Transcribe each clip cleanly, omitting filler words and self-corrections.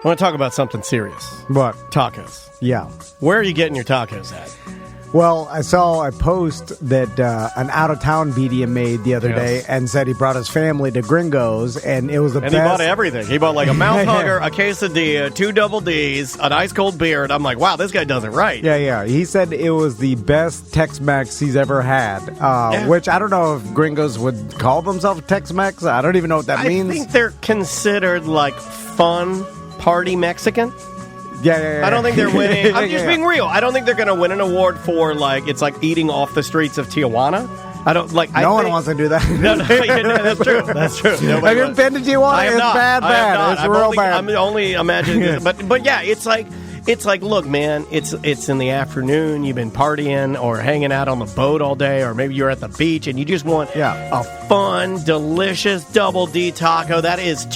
I want to talk about something serious. What? Tacos. Yeah. Where are you getting your tacos at? Well, I saw a post that an out-of-town BDM made the other day and said he brought his family to Gringo's, and it was the best. And he bought everything. He bought like a mouth hugger, a quesadilla, 2 double Ds, an ice-cold beer, and I'm like, wow, this guy does it right. Yeah. He said it was the best Tex-Mex he's ever had, which I don't know if Gringo's would call themselves Tex-Mex. I don't even know what that means. I think they're considered like fun party Mexican. Yeah. I don't think they're winning. I'm just being real. I don't think they're going to win an award for it's like eating off the streets of Tijuana. I don't like. No one wants to do that. No, that's true. That's true. Have you been to Tijuana? It's bad. It's real bad. I'm only imagining this, but yeah, it's like, look, man, it's in the afternoon. You've been partying or hanging out on the boat all day, or maybe you're at the beach and you just want a fun, delicious double D taco. That is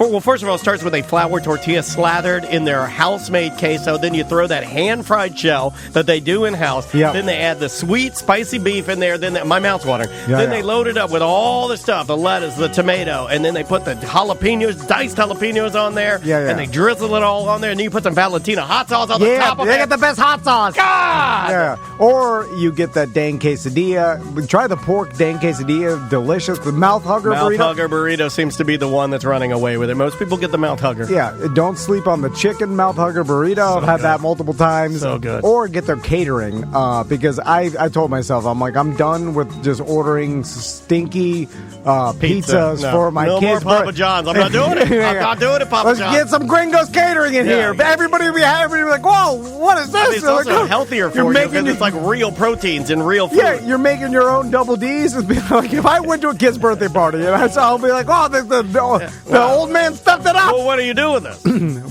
well, first of all, it starts with a flour tortilla slathered in their house-made queso. Then you throw that hand-fried shell that they do in-house. Yep. Then they add the sweet, spicy beef in there. Then my mouth's watering. Then they load it up with all the stuff, the lettuce, the tomato, and then they put the jalapenos, diced jalapenos on there. And they drizzle it all on there. And then you put some Valentina hot sauce on the top of it. They got the best hot sauce. God! Yeah. Or you get that dang quesadilla. Try the pork dang quesadilla. Delicious. The mouth hugger burrito. Mouth hugger burrito seems to be the one that's running away with it. Most people get the mouth hugger. Yeah, don't sleep on the chicken mouth hugger burrito. I've had that multiple times. So good. Or get their catering because I told myself, I'm done with just ordering stinky pizzas for my kids. No more Papa John's. I'm not doing it. I'm not doing it, Papa Let's John's. get some Gringo's catering in here. Everybody will be happy. Like, whoa, what is this? I mean, it's also healthier for you because it's like real proteins and real food. Yeah, you're making your own double Ds. Like if I went to a kid's birthday party and I'll be like, oh, the old man stuffed it up. Well, what do you do with it?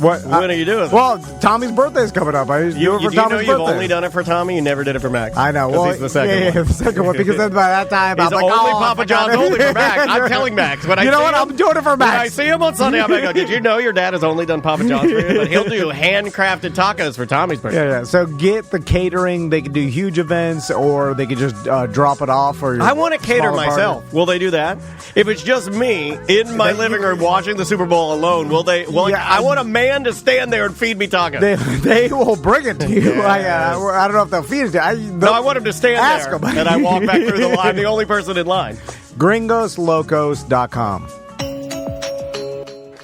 What are you doing? Well, Tommy's birthday is coming up. I used to do it for Tommy's birthday. You've only done it for Tommy. You never did it for Max. I know. Well, he's the second one. Yeah, the second one. Because then by that time, I'm like, only Papa John's only for Max. I'm telling Max. You know what? I'm doing it for Max. When I see him on Sunday, I'm like, did you know your dad has only done Papa John's for you? But he'll do handcrafted tacos for Tommy's birthday. Yeah. So get the catering. They can do huge events, or they can just drop it off. Or I want to cater myself. Party. Will they do that? If it's just me in my living room watching the Super Bowl alone, will they? Well, I want a man to stand there and feed me tacos. They will bring it to you. I don't know if they'll feed it to you. No, I want him to stand there, and I walk back through the line. I'm the only person in line. GringosLocos.com.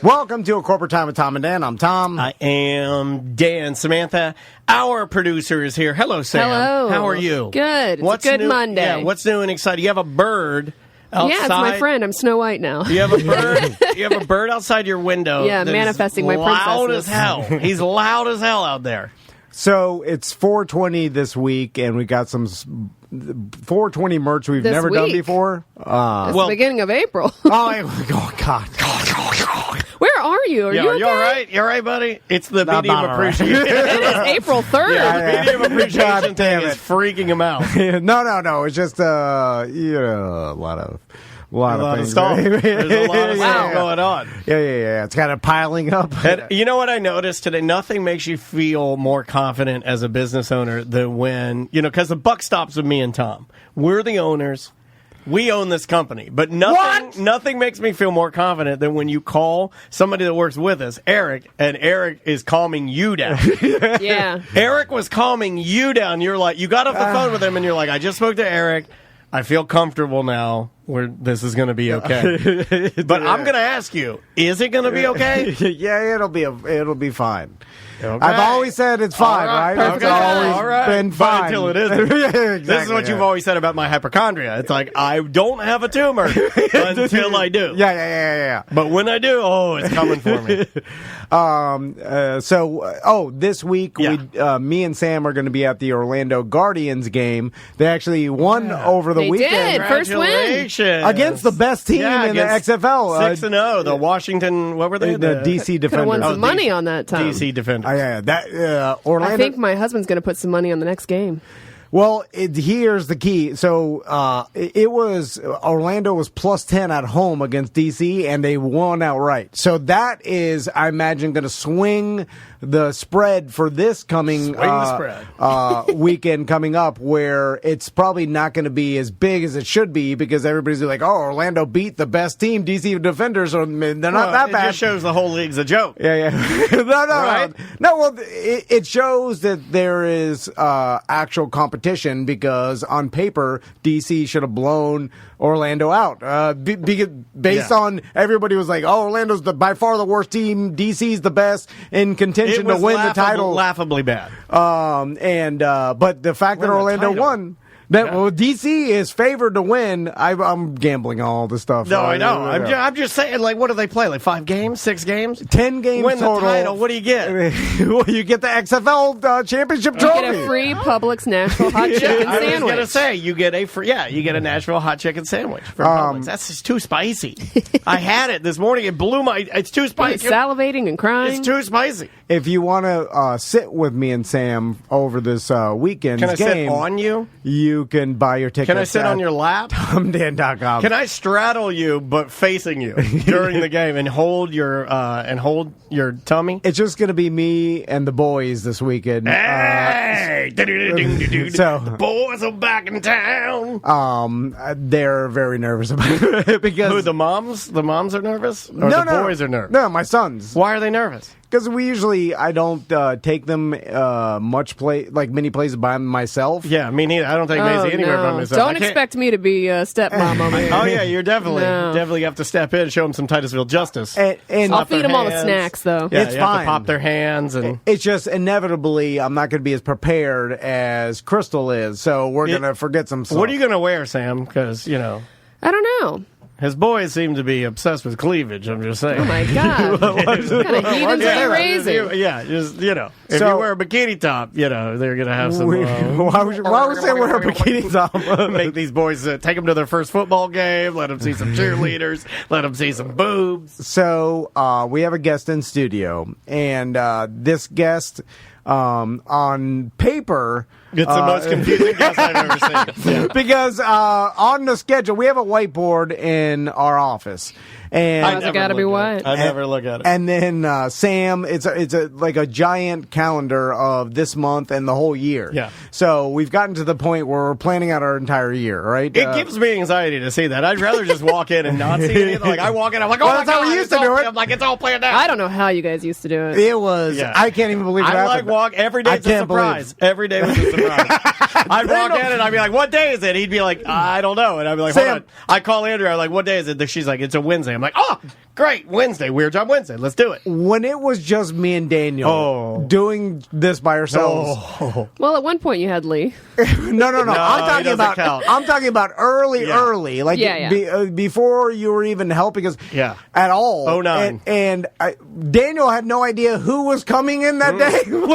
Welcome to A Corporate Time with Tom and Dan. I'm Tom. I am Dan. Samantha, our producer, is here. Hello, Sam. Hello. How are you? Good. It's a good Monday. Yeah, what's new and exciting? You have a bird outside. Yeah, it's my friend. I'm Snow White now. You have a bird. You have a bird outside your window. Yeah, manifesting my princess. Loud as hell. He's loud as hell out there. So it's 420 this week, and we got some 420 merch we've never done before. It's the beginning of April. Oh, God. Where are you? Are you okay? You all right? You all right, buddy? It's the BDM appreciation. It is April 3rd. Yeah, the BDM appreciation thing is freaking him out. No. It's just a lot of things. Stuff. There's a lot of stuff going on. Yeah. It's kind of piling up. And you know what I noticed today? Nothing makes you feel more confident as a business owner than when, because the buck stops with me and Tom. We're the owners. We own this company, but nothing makes me feel more confident than when you call somebody that works with us, Eric, and Eric is calming you down. Yeah. Eric was calming you down. You're like, you got off the phone with him, and you're like, I just spoke to Eric. I feel comfortable now where this is going to be okay. But I'm going to ask you, is it going to be okay? Yeah, it'll be fine. Okay. I've always said it's fine, right? Okay. It's always been fine. Until it isn't. Exactly, this is what you've always said about my hypochondria. It's like, I don't have a tumor until I do. Yeah. But when I do, it's coming for me. This week, me and Sam are going to be at the Orlando Guardians game. They actually won over the weekend. They did. First win. Against the best team in the XFL. 6-0. The Washington, what were they? The DC Defenders. Could have won some money on that time. DC Defenders. Orlando. I think my husband's going to put some money on the next game. Well, here's the key. So Orlando was +10 at home against DC, and they won outright. So that is, I imagine, going to swing the spread for this coming weekend coming up, where it's probably not going to be as big as it should be because everybody's like, oh, Orlando beat the best team. DC defenders, they're not that bad. It just shows the whole league's a joke. Yeah. Right? No, well, it shows that there is actual competition because on paper, DC should have blown Orlando out. Based on everybody was like, oh, Orlando's by far the worst team. DC's the best in contention to win the title. Laughably bad. But the fact that Orlando won. Well, DC is favored to win. I'm gambling on all this stuff. No, I know. I'm just saying, like, what do they play? Like 5 games, 6 games, 10 games win total. the title. What do you get? Well, you get the XFL championship trophy. You get a free Publix Nashville hot chicken I sandwich. was going to say you get a Nashville hot chicken sandwich from Publix. That's just too spicy. I had it this morning. It blew my. It's too spicy. Salivating and crying. It's too spicy. If you want to sit with me and Sam over this weekend's game, can I sit on you? You can buy your tickets. Can I sit on your lap? TomDan.com. Can I straddle you but facing you during the game and hold your tummy? It's just going to be me and the boys this weekend. Hey! The boys are back in town. They're very nervous about it because who, the moms? The moms are nervous, or the boys are nervous? No, my sons. Why are they nervous? Because I don't take them many places by myself. Yeah, me neither. I don't take Maisie anywhere by myself. Don't expect me to be a stepmom over here. Oh yeah, you're definitely have to step in and show them some Titusville justice. And I'll feed them all the snacks though. Yeah, it's you fine. have to pop their hands and it's just inevitably I'm not going to be as prepared as Crystal is, so we're going to forget some stuff. What are you going to wear, Sam? Because I don't know. His boys seem to be obsessed with cleavage, I'm just saying. Oh, my God. What kind of heathens are they raising? Yeah, just, if you wear a bikini top, they're going to have some... why would they wear a bikini top? Make these boys take them to their first football game, let them see some cheerleaders, let them see some boobs. So we have a guest in studio, and this guest... on paper, it's the most confusing guess I've ever seen. Yeah. Because on the schedule, we have a whiteboard in our office, and it's got to be white. I never look at it. And then Sam, it's like a giant calendar of this month and the whole year. Yeah. So we've gotten to the point where we're planning out our entire year. Right. It gives me anxiety to see that. I'd rather just walk in and not see anything. Like I walk in, I'm like, oh, that's how we used to do it. I'm like, it's all planned out. I don't know how you guys used to do it. It was. Yeah. I can't even believe it happened. Walk every day. It's a surprise. Every day was a surprise. I'd walk in and I'd be like, "What day is it?" He'd be like, "I don't know," and I'd be like, "Hold on." I call Andrea. I'm like, "What day is it?" She's like, "It's a Wednesday." I'm like, "Oh, great, Wednesday, Weird Job Wednesday. Let's do it." When it was just me and Daniel doing this by ourselves. Well, at one point you had Lee. No. I'm talking about early, like before you were even helping us at all. 09. And Daniel had no idea who was coming in that day. People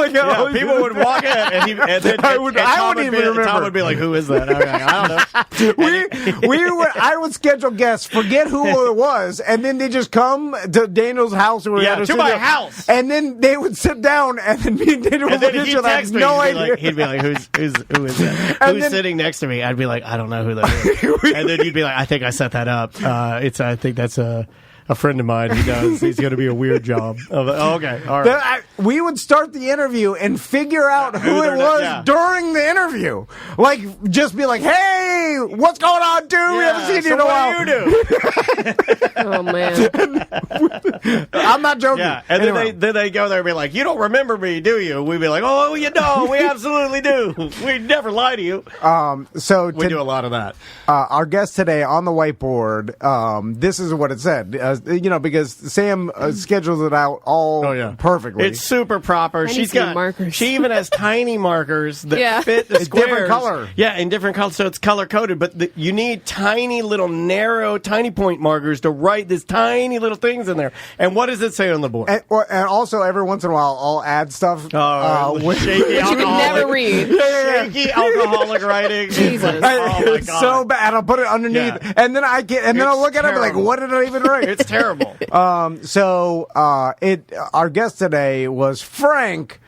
would walk in, and then I wouldn't even remember. Tom would be like, "Who is that?" I don't know. I would schedule guests, forget who it was, and then they just come to Daniel's house or to my house, and then they would sit down, and then me and Daniel would look at each other. I have no idea. He'd be like, "Who is that? Who's sitting next to me?" I'd be like, "I don't know who that is." And then you'd be like, "I think I set that up. I think that's a friend of mine who does. He's going to be a weird job." Okay, all right. We would start the interview and figure out who it was during the interview. Like, just be like, "Hey, what's going on, dude? We haven't seen you in a while." What do you do? Oh man, I'm not joking. Yeah, and then they go there and be like, "You don't remember me, do you?" We'd be like, "Oh, you know, we absolutely do. We never lie to you." So we do a lot of that. Our guest today on the whiteboard, this is what it said. Because Sam schedules it out all perfectly. It's super proper. She's got markers. She even has tiny markers that fit the squares. Different color. Yeah, in different colors, so it's color coded. But you need tiny little narrow, tiny point markers to write these tiny little things in there. And what does it say on the board? And also, every once in a while, I'll add stuff. Shaky alcoholic. You can never read. Shaky alcoholic writing. Jesus. It's so bad. I'll put it underneath, and then I'll look at it and be like, "What did I even write?" It's terrible. Our guest today was Frank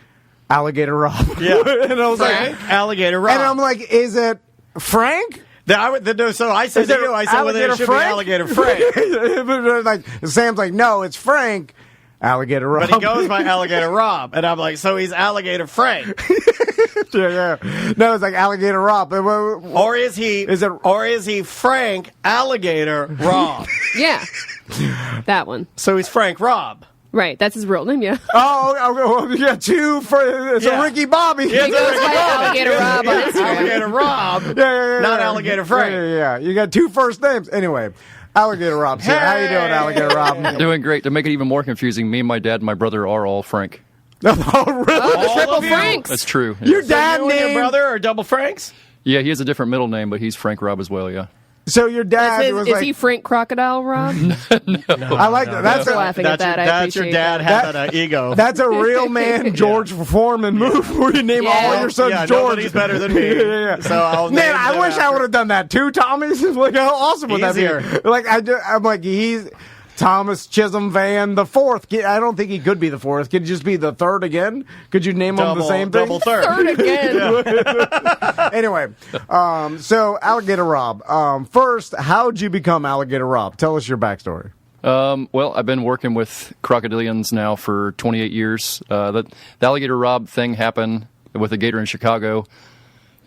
Alligator Rob. Yeah. And I was Frank, like, Alligator Rob. and I'm like, is it Frank? So I said to you, I said, well, then it should be Alligator Frank. Like Sam's like, no, it's Frank. Alligator Rob. But he goes by Alligator Rob. And I'm like, so he's Alligator Frank. yeah. No, it's like Alligator Rob. Or is he Frank Alligator Rob? Yeah. That one. So he's Frank Rob. Right. That's his real name, yeah. Oh, yeah, it's a Ricky Bobby. Yeah, He goes by Alligator Rob on Instagram. Alligator Rob. Yeah. Not Alligator Frank. Yeah. You got two first names. Anyway, Alligator Rob. Hey. How you doing, Alligator Rob? Doing great. To make it even more confusing, me and my dad and my brother are all Frank. Oh, really? Oh, triple of you? Franks. That's true. Yeah. Your dad So you and named... your brother are double Franks? Yeah, he has a different middle name, but he's Frank Rob as well, yeah. So your dad was Is like... he Frank Crocodile Rob? I like that. That's We're laughing at that. I That's your appreciate dad that. having an ego. That's a real man George Foreman move where you name all your sons George. Nobody's better than me. Yeah. So I'll Man, I wish I would have done that too, Thomas. Like, how awesome would that Easier. be? Like, I'm like, he's Thomas Chisholm Van the fourth. I don't think he could be the fourth. Could he just be the third again? Could you name him the same thing? Double third. Third again. Anyway, so Alligator Rob. First, how'd you become Alligator Rob? Tell us your backstory. Well, I've been working with crocodilians now for 28 years. The Alligator Rob thing happened with a gator in Chicago.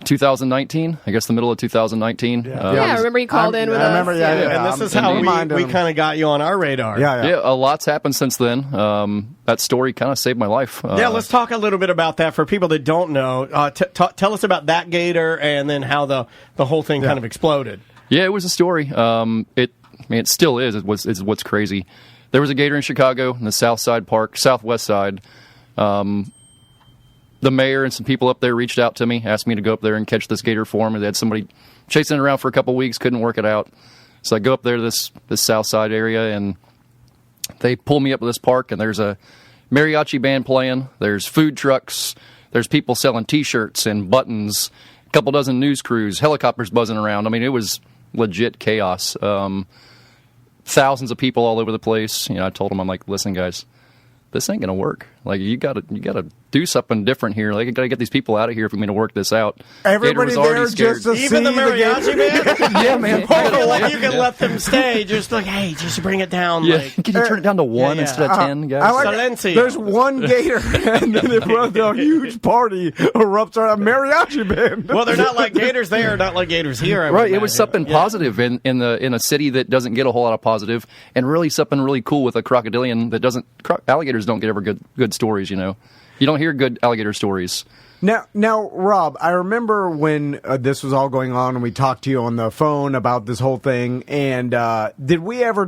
2019, I guess the middle of 2019. Yeah, I remember you called in with us. I remember, yeah. And this is how we kind of got you on our radar. Yeah, a lot's happened since then. That story kind of saved my life. Yeah, let's talk a little bit about that for people that don't know. Tell us about that gator and then how the whole thing kind of exploded. Yeah, it was a story. It still is. It's what's crazy. There was a gator in Chicago in the southwest side. The mayor and some people up there reached out to me, asked me to go up there and catch this gator for them. They had somebody chasing it around for a couple weeks, couldn't work it out. So I go up there to this south side area, and they pull me up to this park, and there's a mariachi band playing. There's food trucks. There's people selling T-shirts and buttons. A couple dozen news crews, helicopters buzzing around. I mean, it was legit chaos. Thousands of people all over the place. I told them, I'm like, listen, guys, this ain't gonna work. Like, you gotta do something different here. Like, I gotta get these people out of here if we're going to work this out. Everybody there just to even see the mariachi band. Yeah, man. You can let them stay. Just like, hey, just bring it down. Yeah. Like, Can you turn it down to one instead of 10, guys? I like Silencio. there's one gator, and then a huge party erupts around a mariachi band. well, they're not like gators there, not like gators here. I would Right, it was imagine. something positive in a city that doesn't get a whole lot of positive, and really something really cool with a crocodilian that doesn't. Alligators don't get ever good stories. You don't hear good alligator stories. Now, Rob, I remember when this was all going on, and we talked to you on the phone about this whole thing. And did we ever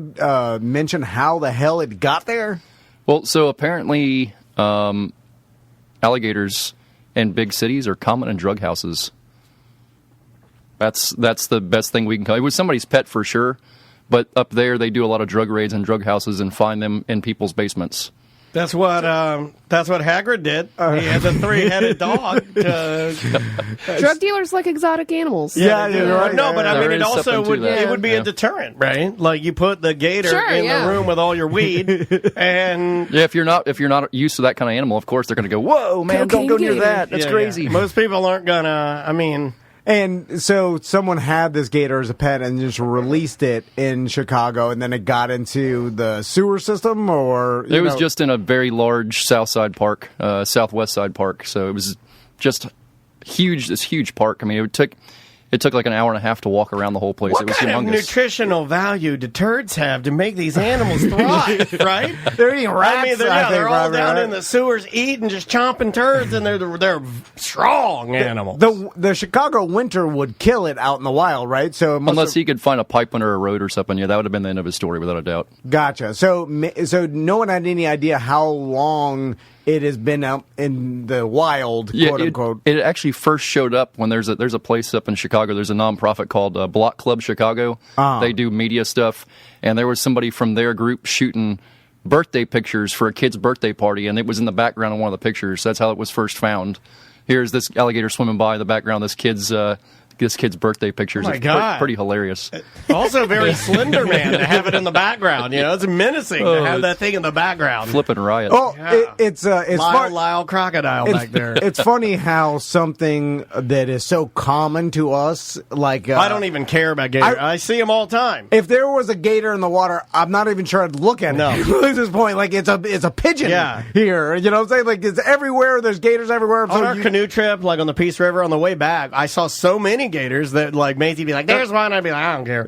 mention how the hell it got there? Well, so apparently, alligators in big cities are common in drug houses. That's the best thing we can call it. It was somebody's pet for sure, but up there they do a lot of drug raids in drug houses and find them in people's basements. That's what Hagrid did. He had the 3-headed dog. Drug dealers like exotic animals. Yeah, you're right. No, but I There mean, it is also something to would that. it would be a deterrent, right? Like you put the gator Sure, in yeah. the room with all your weed, and Yeah, if you're not used to that kind of animal, of course they're going to go, "Whoa, man, don't go near Cocaine that. That's Yeah, crazy." yeah. Most people aren't gonna. I mean, And so someone had this gator as a pet and just released it in Chicago, and then it got into the sewer system, or It was just in a very large southwest side park. So it was just huge. This huge park. I mean, it took like an hour and a half to walk around the whole place. what It was kind of humongous. nutritional value do turds have to make these animals thrive? Right? They're eating rats. I mean, they're all down in the sewers eating, just chomping turds, and they're strong animals. The Chicago winter would kill it out in the wild, right? So it must Unless have, he could find a pipe under a road or something, yeah, that would have been the end of his story without a doubt. gotcha. So no one had any idea how long it has been out in the wild, quote unquote. It actually first showed up when there's a place up in Chicago. There's a nonprofit called Block Club Chicago. They do media stuff, and there was somebody from their group shooting birthday pictures for a kid's birthday party, and it was in the background of one of the pictures. That's how it was first found. Here's this alligator swimming by in the background. This kid's this kid's birthday pictures. Oh my It's God. pretty hilarious. Also, very Slender Man to have it in the background. You know, it's menacing to have that thing in the background. Flipping riot. Oh, Yeah. it's Lyle Crocodile back there. It's funny how something that is so common to us, like I don't even care about gators. I see them all the time. If there was a gator in the water, I'm not even sure I'd look at it. No. At this point, like it's a pigeon here. You know what I'm saying? Like it's everywhere. There's gators everywhere. On our canoe trip, like on the Peace River, on the way back, I saw so many gators that like Maisie be like, "There's one." I'd be like, "I don't care."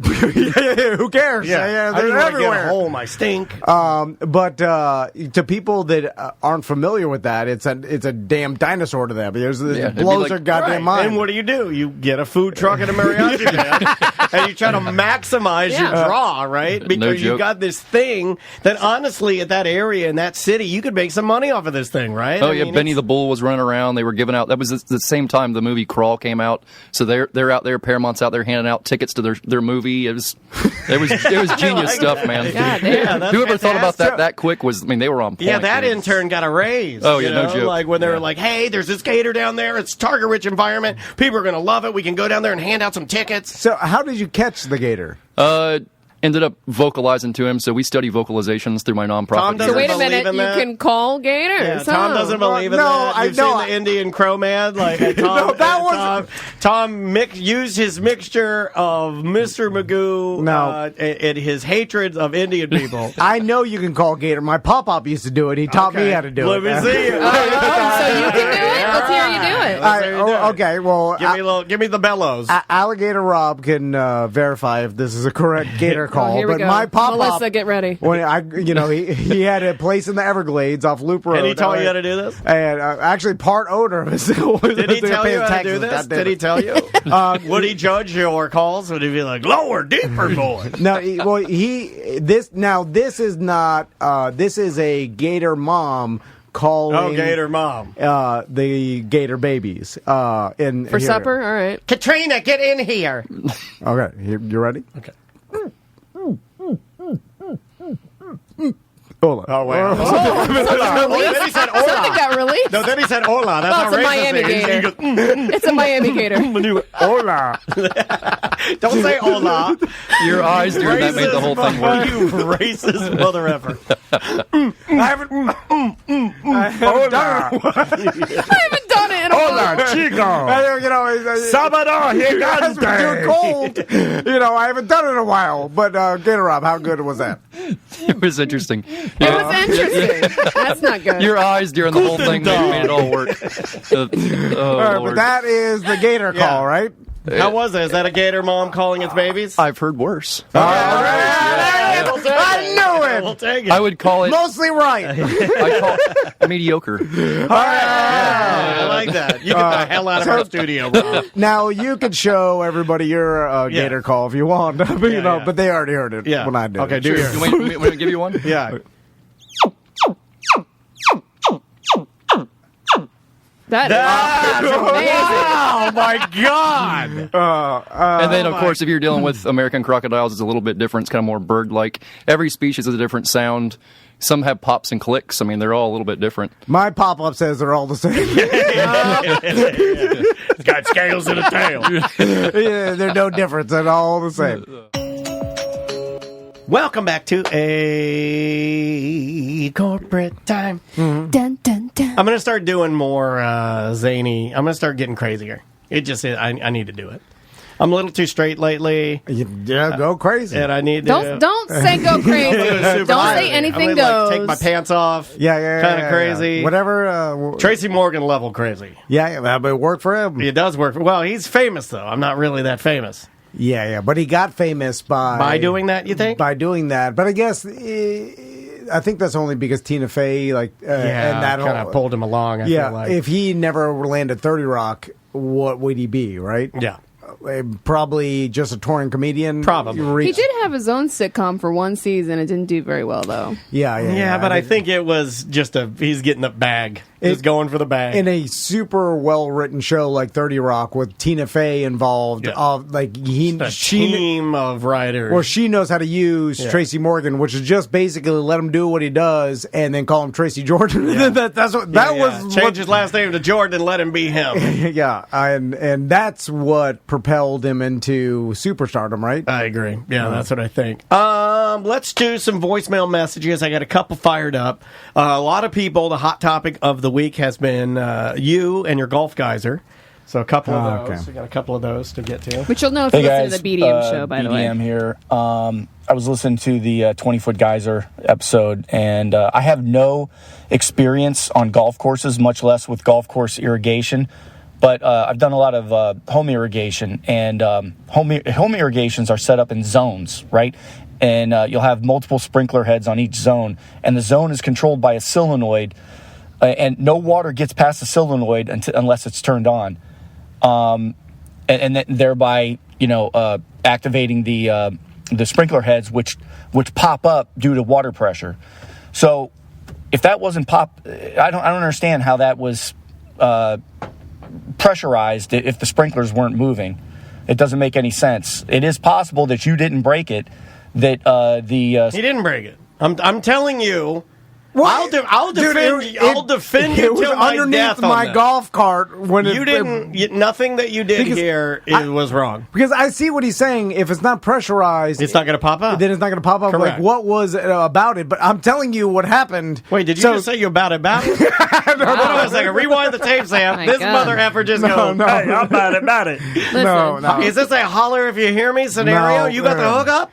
Who cares? Yeah, they're I everywhere. get a home. I stink. But to people that aren't familiar with that, it's a damn dinosaur to them. It blows like- their goddamn Right. mind. And what do? You get a food truck and a mariachi band, and you try to maximize your draw, right? Because you joke. got this thing that honestly, at that area in that city, you could make some money off of this thing, right? Oh I yeah, mean, Benny it's- the Bull was running around. They were giving out. That was the same time the movie Crawl came out. So they're out there. Paramount's out there handing out tickets to their movie. It was genius stuff, man. God damn. Yeah, that's Whoever thought about fantastic. that quick was. I mean, they were on point. Yeah, that dude. intern got a raise. Oh, yeah, you no know? joke. Like when they were like, "Hey, there's this gator down there. It's target-rich environment. People are going to love it. We can go down there and hand out some tickets." So how did you catch the gator? Ended up vocalizing to him. So we study vocalizations through my nonprofit. Tom So doesn't wait a believe minute, in you that? can call gators. Yeah, Tom huh? doesn't believe in No, that. I You've know. seen the Indian Crow Man, like and Tom. No, that was- Tom used his mixture of Mr. Magoo No. and his hatred of Indian people. I know you can call gator. My pop-up used to do it. He taught me how to do Let it. me see it. Oh, so you can do it? Let's hear you do it. Let's hear you do it. Okay, well, Give me the bellows. Alligator Rob can verify if this is a correct gator call. Here we but go. my pop-up, Melissa, get ready. when he had a place in the Everglades off Loop Road. And he taught you how to do this? And actually, part owner of his. Did he tell you how to do this? Did he tell you? Would he judge your calls? Would he be like, lower, deeper, boy? No, this is not. This is a gator mom calling. Oh, Gator Mom. The gator babies. For here. supper? All right. Katrina, get in here. Okay, you ready? Okay. Hold on. Oh, wait. Then he said, Something hola. got released. No, then he said, hola. That's Oh, not it's a racist. Miami He gator. goes, It's a Miami gator. Hola. Don't say hola. Your eyes during that made the whole thing work. You racist mother effer. I haven't. Hola. I haven't done it in a while. Chico. Sabado gigante. Too cold. I haven't done it in a while. But Gator Rob, how good was that? It was interesting. It was interesting. That's not good. Your eyes during the whole thing made it all work. All right, but Lord. that is the Gator call, right? How was it? Is that a gator mom calling its babies? I've heard worse. I knew it. We'll take it. I would call it. Mostly right. I call it mediocre. I like that. You get the hell out of our studio, Rob. Now you could show everybody your Gator call if you want, but, yeah. but they already heard it Yeah. when I did. Okay, it. do yours. You want me to give you one? Yeah. That is amazing. Oh, my God. And then, of course, if you're dealing with American crocodiles, it's a little bit different. It's kind of more bird-like. Every species has a different sound. Some have pops and clicks. I mean, they're all a little bit different. My pop-up says they're all the same. It's got scales and a tail. Yeah, they're no different. They're all the same. Welcome back to a corporate time. Dun, dun, dun. I'm going to start doing more zany. I'm going to start getting crazier. It just, I need to do it. I'm a little too straight lately, Yeah, go crazy. and I need to. Don't say go crazy. Super Don't crazy. say anything I'm gonna, goes. take my pants off. Yeah. Kind of crazy. Whatever. Tracy Morgan level crazy. Yeah, but it worked for him. It does work. Well, he's famous though. I'm not really that famous. Yeah, but he got famous by doing that. You think? By doing that, but I guess I think that's only because Tina Fey and that kind of pulled him along. I feel like. if he never landed 30 Rock, what would he be? Right? Yeah. Probably just a touring comedian. Probably. He did have his own sitcom for one season. It didn't do very well, though. Yeah, but I think it was just he's getting the bag. Just going for the bag. In a super well-written show like 30 Rock with Tina Fey involved, team of writers. Well, she knows how to use Tracy Morgan, which is just basically let him do what he does and then call him Tracy Jordan. Yeah. was change his last name to Jordan and let him be him. Yeah, and that's what propelled him into superstardom, right? I agree. Yeah, that's what I think. Let's do some voicemail messages. I got a couple fired up. A lot of people, the hot topic of the week has been you and your golf geyser. So a couple of those. We got a couple of those to get to. Which you'll know if you listen to the BDM show, by the way. BDM here. I was listening to the 20-foot geyser episode, and I have no experience on golf courses, much less with golf course irrigation. But I've done a lot of home irrigation, and home irrigations are set up in zones, right? And you'll have multiple sprinkler heads on each zone, and the zone is controlled by a solenoid, and no water gets past the solenoid unless it's turned on, and thereby activating the sprinkler heads, which pop up due to water pressure. So if that wasn't I don't understand how that was pressurized if the sprinklers weren't moving. It doesn't make any sense. It is possible that you didn't break it. He didn't break it. I'm telling you. I'll defend you till my death on my this. golf cart when you didn't. Nothing that you did was wrong. Because I see what he's saying. If it's not pressurized, it's not going to pop up. Then it's not going to pop up. Correct. Like what was about it? But I'm telling you what happened. Wait, did you just say you about it? No, hold on a second. Rewind the tape, Sam. This mother effer just goes. No. Hey, I'm about it. Listen. No. Is this a holler if you hear me scenario? No, you got the hookup?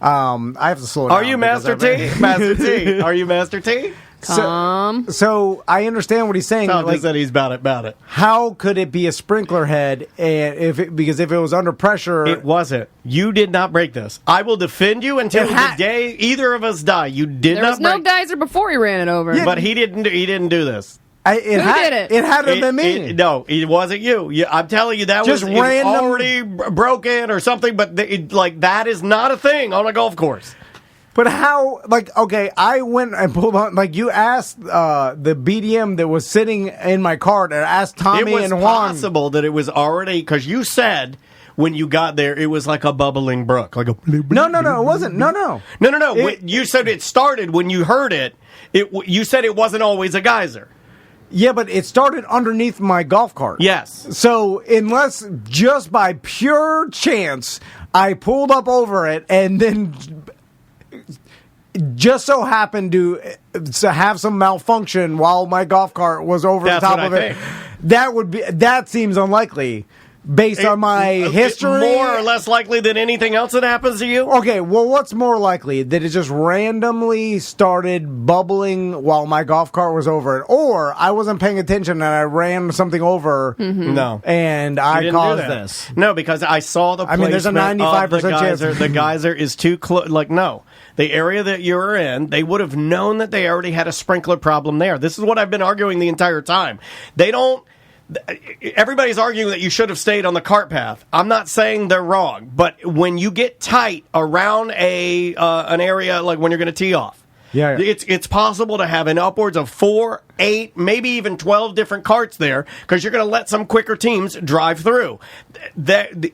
I have to slow down. Are you Master T? Master T? Are you Master T? So I understand what he's saying. Tom just said he's about it. How could it be a sprinkler head? Because if it was under pressure, it wasn't. You did not break this. I will defend you until the day either of us die. You did there not. Was no geyser before he ran it over. Yeah, but he didn't. He didn't do this. Who did it? It had to have been me. No, it wasn't you. I'm telling you that just was random. Already broken or something. But that is not a thing on a golf course. But how, I went and pulled on, you asked the BDM that was sitting in my cart, and asked Tommy and Juan. It was possible that it was already, because you said when you got there, it was like a bubbling brook. Like a No, it wasn't. No. You said it started when you heard it. You said it wasn't always a geyser. Yeah, but it started underneath my golf cart. Yes. So unless just by pure chance I pulled up over it and then just so happened to have some malfunction while my golf cart was over the top of it, that seems unlikely. Based on my history? More or less likely than anything else that happens to you? Okay, well, what's more likely? That it just randomly started bubbling while my golf cart was over it? Or I wasn't paying attention and I ran something over No. And I caused this? No, because I saw the placement there's a 95% chance. The geyser is too close. No. The area that you were in, they would have known that they already had a sprinkler problem there. This is what I've been arguing the entire time. Everybody's arguing that you should have stayed on the cart path. I'm not saying they're wrong, but when you get tight around an area like when you're going to tee off, it's possible to have an upwards of 4, 8, maybe even 12 different carts there because you're going to let some quicker teams drive through.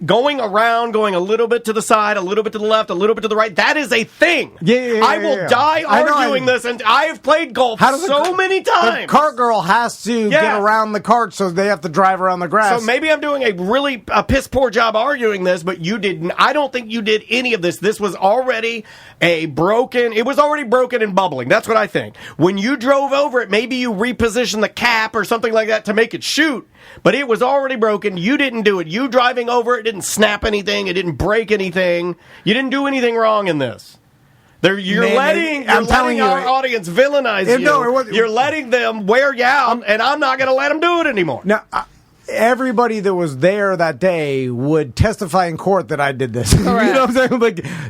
Going around, going a little bit to the side, a little bit to the left, a little bit to the right, that is a thing. I will die arguing this, and I have played golf many times. The cart girl has to get around the cart, so they have to drive around the grass. So maybe I'm doing a piss poor job arguing this, but you didn't. I don't think you did any of this. This was already it was already broken and bubbling. That's what I think. When you drove over it, maybe you repositioned the cap or something like that to make it shoot, but it was already broken. You didn't do it. You driving over it didn't snap anything. It didn't break anything. You didn't do anything wrong in this. You're letting our audience villainize you. You're letting them wear you out, and I'm not going to let them do it anymore. Now, everybody that was there that day would testify in court that I did this. You know what I'm saying?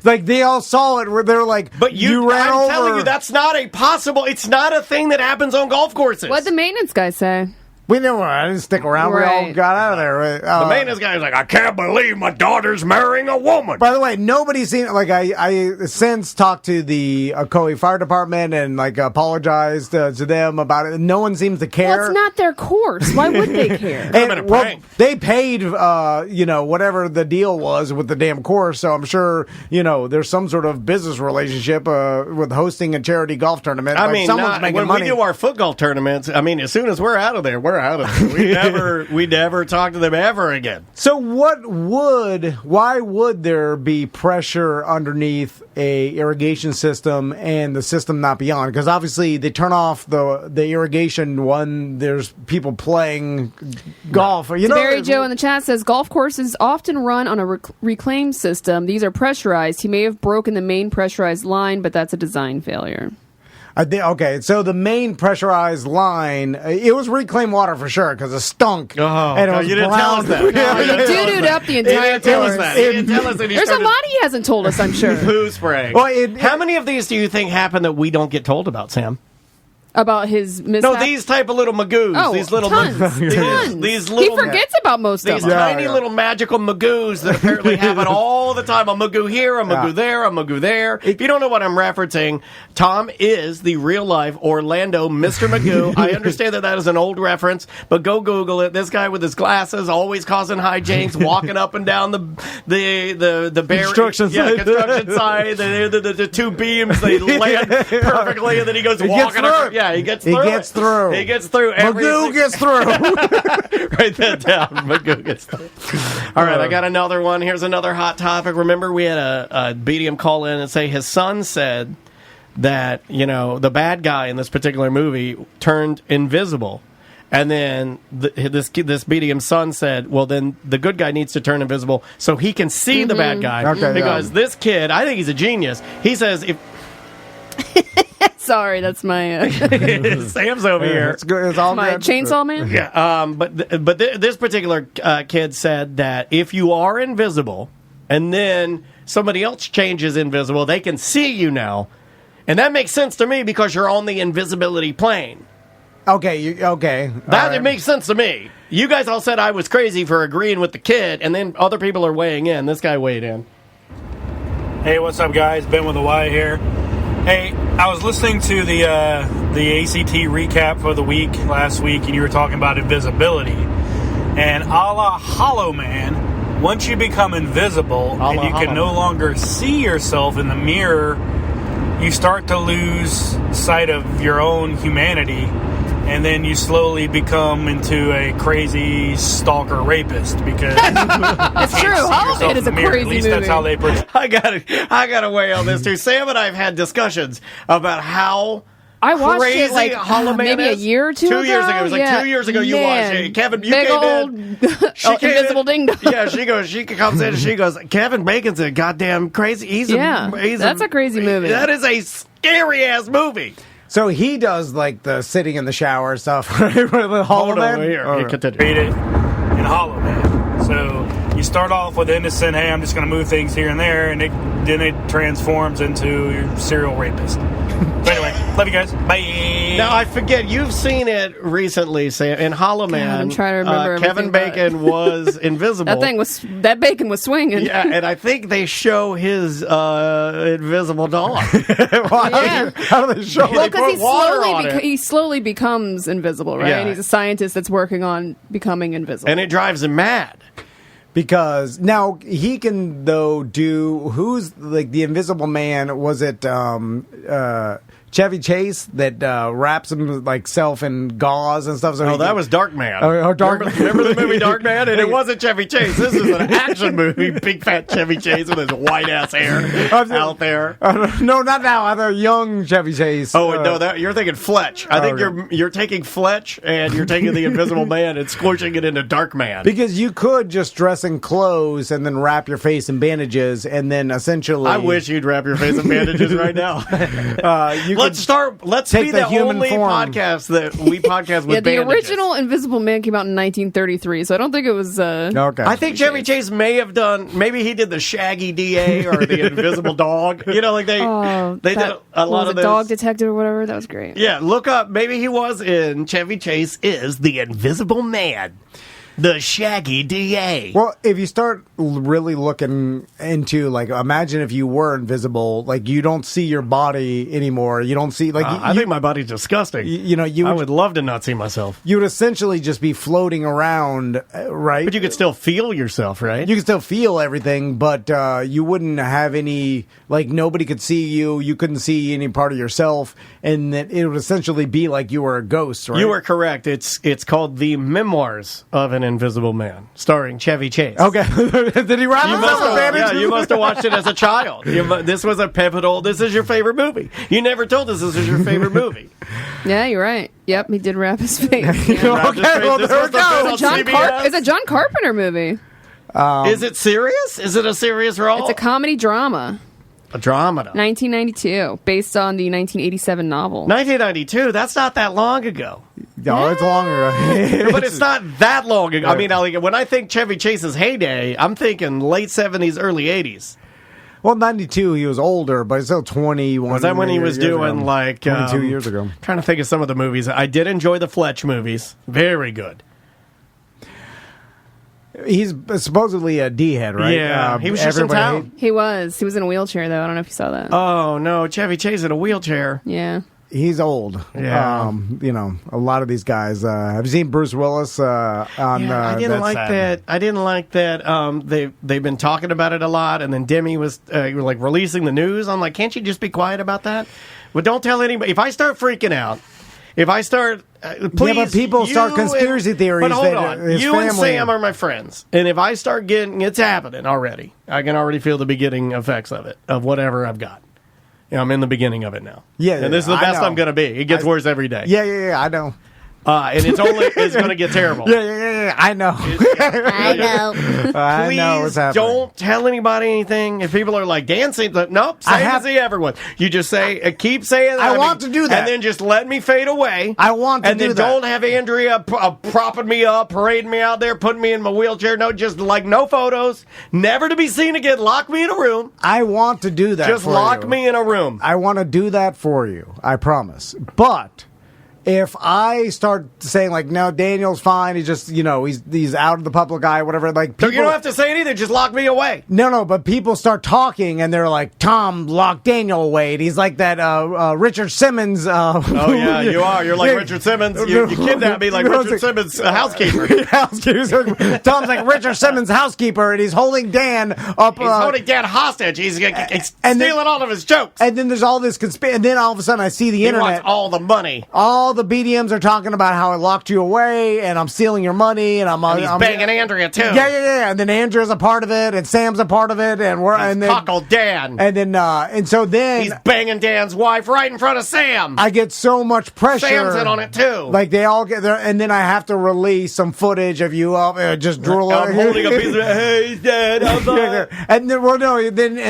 Like they all saw it where they're like, but you ran over. I'm telling you, that's not a possible. It's not a thing that happens on golf courses. What'd the maintenance guy say? We never. I didn't stick around. We all Right. got out of there. The maintenance guy was like, I can't believe my daughter's marrying a woman. By the way, nobody seen like I since talked to the Ocoee Fire Department and like apologized to them about it. No one seems to care. Well, it's not their course. Why would they care? been a prank. They paid, whatever the deal was with the damn course. So I'm sure, there's some sort of business relationship with hosting a charity golf tournament. I Like, mean, someone's making when money. we do our foot golf tournaments, I mean, as soon as we're out of there, we're out of there. We never talk to them ever again. So why would there be pressure underneath a irrigation system and the system not be on? Because obviously they turn off the irrigation when there's people playing golf. Barry Joe in the chat says golf courses often run on a reclaim system. These are pressurized. He may have broken the main pressurized line, but that's a design failure. Okay, so the main pressurized line, it was reclaimed water for sure because it stunk. Oh, and it was you didn't brown. tell us that. No, you doo-dooed up the entire Tell us course. that. He didn't tell us that he There's a started lot he hasn't told us, I'm sure, poo spraying. Well, How many of these do you think happen that we don't get told about, Sam? about his mishap. No, these type of little magoos. Oh, these little tons. These He little forgets about most of these them. tiny little magical magoos that apparently happen all the time. A magoo here, a magoo there, a magoo there. If you don't know what I'm referencing, Tom is the real life Orlando Mr. Magoo. I understand that is an old reference, but go Google it. This guy with his glasses, always causing hijinks, walking up and down the construction site. construction site. The two beams, they land perfectly, and then he goes walking up. Yeah, he gets through. He gets through. Magoo gets through. Write that down. Magoo gets through. All right, I got another one. Here's another hot topic. Remember, we had a BDM call in and say his son said that, the bad guy in this particular movie turned invisible. And then this BDM son said, well, then the good guy needs to turn invisible so he can see the bad guy. Okay, because this kid, I think he's a genius. He says if... Sorry, that's my Sam's over here. It's good. It's all my good. chainsaw man. Yeah, but this particular kid said that if you are invisible and then somebody else changes invisible, they can see you now. And that makes sense to me because you're on the invisibility plane. Okay, okay. That All right. It makes sense to me. You guys all said I was crazy for agreeing with the kid, and then other people are weighing in. This guy weighed in. Hey, what's up, guys? Ben with a Y here. Hey, I was listening to the ACT recap for the week last week, and you were talking about invisibility. And a la Hollow Man, once you become invisible and you can no longer see yourself in the mirror, you start to lose sight of your own humanity, and then you slowly become into a crazy stalker rapist because It's true. Hollow Man is a crazy At least movie. that's how they portray. I gotta weigh on this too. Sam and I have had discussions about how I watched crazy it like Hollow Man maybe a is. year or two 2 years ago. ago. It was like Yeah. 2 years ago you Man. watched it. Kevin, you Big came old in. She came invisible in. ding dong. Yeah, she comes in and she goes, Kevin Bacon's a goddamn crazy. He's that's a crazy movie. That is a scary ass movie. So he does like the sitting in the shower stuff, right? With the Hollow Hold on, Man? here. Or- Continue. Read it in Hollow Man. So you start off with innocent, hey, I'm just going to move things here and there, and then it transforms into your serial rapist. So anyway, love you guys. Bye. Now, I forget, you've seen it recently, Sam, in Hollow Man. I'm trying to remember Kevin everything about Bacon was invisible. That bacon was swinging. Yeah, and I think they show his invisible dog. Yeah. How do they show Well, Well, they put because water on it. he slowly becomes invisible, right? Yeah. And he's a scientist that's working on becoming invisible. And it drives him mad. Because now he can though do who's like the Invisible Man? Was it Chevy Chase that wraps him like self in gauze and stuff? So Oh, he that can- was Dark Man. Oh, Dark remember the movie Dark Man? And it Hey. wasn't Chevy Chase. This is an action movie. Big fat Chevy Chase with his white ass hair out there. no, not now. Other young Chevy Chase. Oh no, that you're thinking Fletch. I think okay. you're taking Fletch and you're taking the Invisible Man and squishing it into Dark Man. Because you could just dress in clothes and then wrap your face in bandages and then essentially. I wish you'd wrap your face in bandages right now. you Look Let's take be the the human only form. podcast that we podcast with Yeah, the bandages. original Invisible Man came out in 1933, so I don't think it was. Okay. I think Chevy Chase may have done. Maybe he did the Shaggy DA or the Invisible Dog. You know, like they did a lot of those. Dog Detective or whatever. That was great. Yeah, look up. Maybe he was in Chevy Chase is the Invisible Man, the Shaggy DA. Well, if you start really looking into, like, imagine if you were invisible, like, you don't see your body anymore. You don't see, like, I think my body's disgusting. I would love to not see myself. You would essentially just be floating around, right? But you could still feel yourself, right? You can still feel everything, but you wouldn't have any, like, nobody could see you. You couldn't see any part of yourself, and that it would essentially be like you were a ghost, right? You were correct. It's called The Memoirs of an Invisible Man, starring Chevy Chase. Okay. Did he wrap himself with bandages? Yeah, you must have watched it as a child. This was a pivotal. This is your favorite movie. You never told us this was your favorite movie. Yeah, you're right. Yep, he did wrap his face. Yeah. Okay, well, there we go. It's a John Carpenter movie. Is it serious? Is it a serious role? It's a comedy drama. A drama. 1992, based on the 1987 novel. 1992. That's not that long ago. No, it's longer. But it's not that long ago. I mean, when I think Chevy Chase's heyday, I'm thinking late 70s, early 80s. Well, 92, he was older, but still 21. Was that when he was doing, like... 22 years ago. Trying to think of some of the movies. I did enjoy the Fletch movies. Very good. He's supposedly a D-head, right? Yeah, he was just in town. He was in a wheelchair, though. I don't know if you saw that. Oh, no, Chevy Chase in a wheelchair. Yeah. He's old. Yeah. A lot of these guys. Have you seen Bruce Willis on... I didn't like that. I didn't like that. They've been talking about it a lot, and then Demi was like releasing the news. I'm like, can't you just be quiet about that? Well, don't tell anybody. If I start freaking out, please. Yeah, but people start conspiracy theories. But hold on, his you family. and Sam are my friends, and if I start it's happening already. I can already feel the beginning effects of it, of whatever I've got. I'm in the beginning of it now. Yeah, and this is the best I'm going to be. It gets worse every day. Yeah, I know. And it's going to get terrible. Yeah, I know. I know. I know what's Please happening. don't tell anybody anything. If people are like, Dan seems like, nope, same as everyone. You just say, keep saying that. I want to do that. And then just let me fade away. I want to do that. And that. then don't have Andrea propping me up, parading me out there, putting me in my wheelchair. No, just like no photos. Never to be seen again. Lock me in a room. I want to do that Just for lock you. me in a room. I want to do that for you. I promise. But... if I start saying, like, no, Daniel's fine, he's just, he's out of the public eye, whatever, like, people... You don't have to say anything, just lock me away. No, but people start talking, and they're like, Tom locked Daniel away, and he's like that Richard Simmons... oh, yeah, you are. You're like Richard Simmons. You kidnapped me like Richard Simmons' housekeeper. Tom's like Richard Simmons' housekeeper, and he's holding Dan up... He's holding Dan hostage. He's stealing all of his jokes. And then there's all this conspiracy, and then all of a sudden I see the internet... He wants all the money. All the BDMs are talking about how I locked you away, and I'm stealing your money, and he's banging Andrea too. Yeah. And then Andrea's a part of it, and Sam's a part of it, and he's cuckold Dan. And then he's banging Dan's wife right in front of Sam. I get so much pressure. Sam's in on it too. Like they all get there, and then I have to release some footage of you just drooling. I'm holding a piece of hey, Dad. And